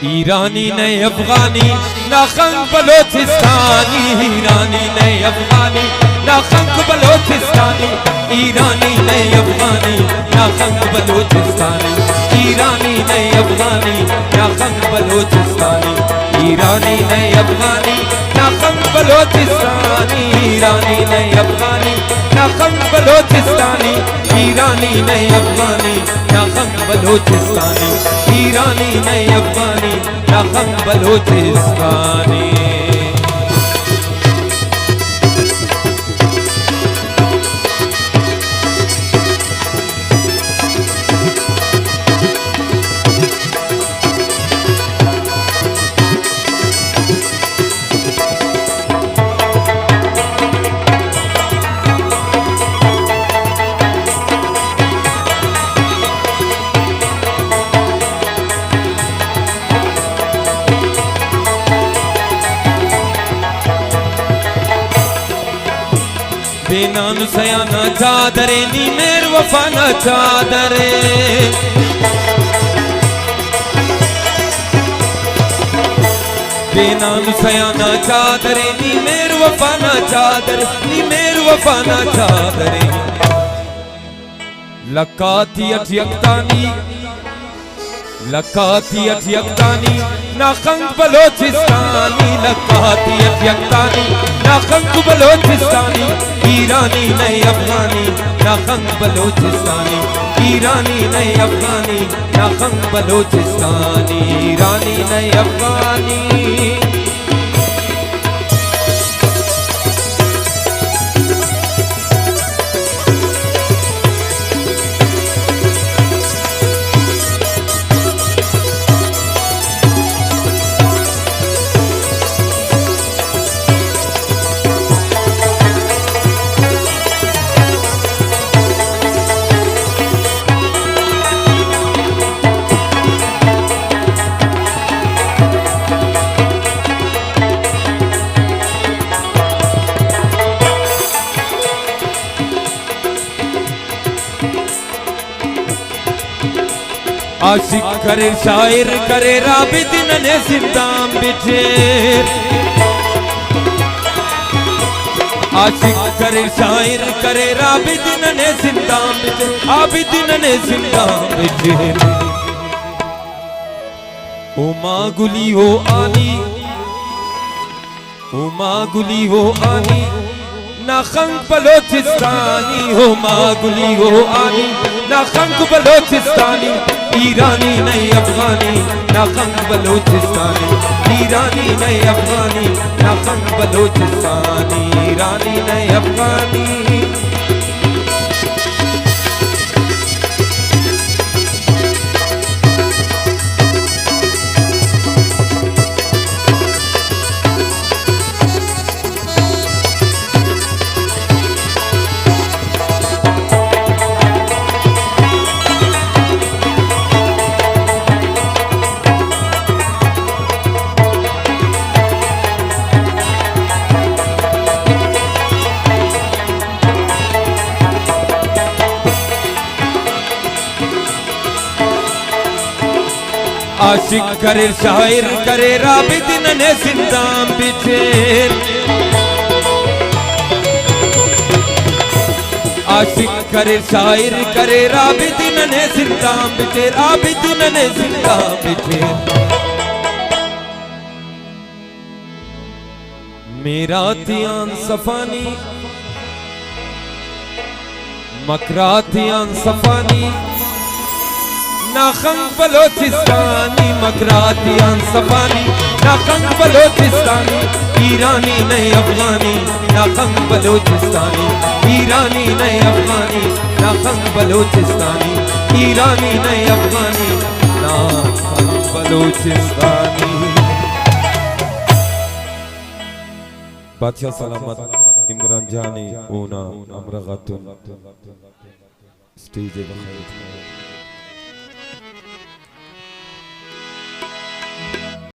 ईरानी नए अफगानी नाखंग बलोचिस्तानी, ईरानी नए अफगानी नाखंग बलोचिस्तानी, ईरानी नए अफगानी नाखंग बलोचिस्तानी, ईरानी नए अफगानी नाखंग बलोचिस्तानी, ईरानी नए अफगानी नाखंग बलोचिस्तानी, ईरानी नए अफगानी नाखंग बलोचिस्तानी, ईरानी नए अफगानी नाखंग बलोचिस्तानी, ईरानी नए अफगानी नाखंग बलोचिस्तानी। बेनान सयाना चादरे नी मेर वफाना चादरे, बेनान सयाना चादरे नी मेर वफाना चादरे, नी मेर वफाना चादरे, लकाती अठयक्तानी लकाती अठयक्तानी नाखंग बलोचिस्तानी, लकाती अठयक्तानी नाखंग बलोचिस्तानी, ईरानी नए अफगानी नाखंग बलोचिस्तानी, ईरानी नए अफगानी नाखंग बलोचिस्तानी, ईरानी नए अफगानी। आशिक करे शायर करे राबिद नने सिंदाम बिठेर, आशिक करे शायर करे राबिद नने सिंदाम बिठेर, आबिद नने सिंदाम बिठेर। उमा गुली हो आनी, उमा गुली हो आनी नाखंग बलोचिस्तानी, हो मागुली हो आनी नाखंग बलोचिस्तानी, ईरानी नए अफगानी नाखंग बलोचिस्तानी, ईरानी नए अफगानी नाखंग बलोचिस्तानी, ईरानी नए अफगानी। आशिक करे शायर करे राबिद नने सिंदाम बिठेर, आशिक करे शायर करे राबिद नने सिंदाम बिठेर, आबिद नने सिंदाम बिठेर। मेरा तियान सफानी मकरातियान सफानी नाखंग बलोचिस्तानी, मकरातियान सफानी नाखंग बलोचिस्तानी, ईरानी नए अफगानी नाखंग बलोचिस्तानी, ईरानी नए अफगानी नाखंग बलोचिस्तानी, ईरानी नए अफगानी नाखंग बलोचिस्तानी। बादशाह सलामत इमरान जानी ऊना अमरगतुन स्टेज बखैर।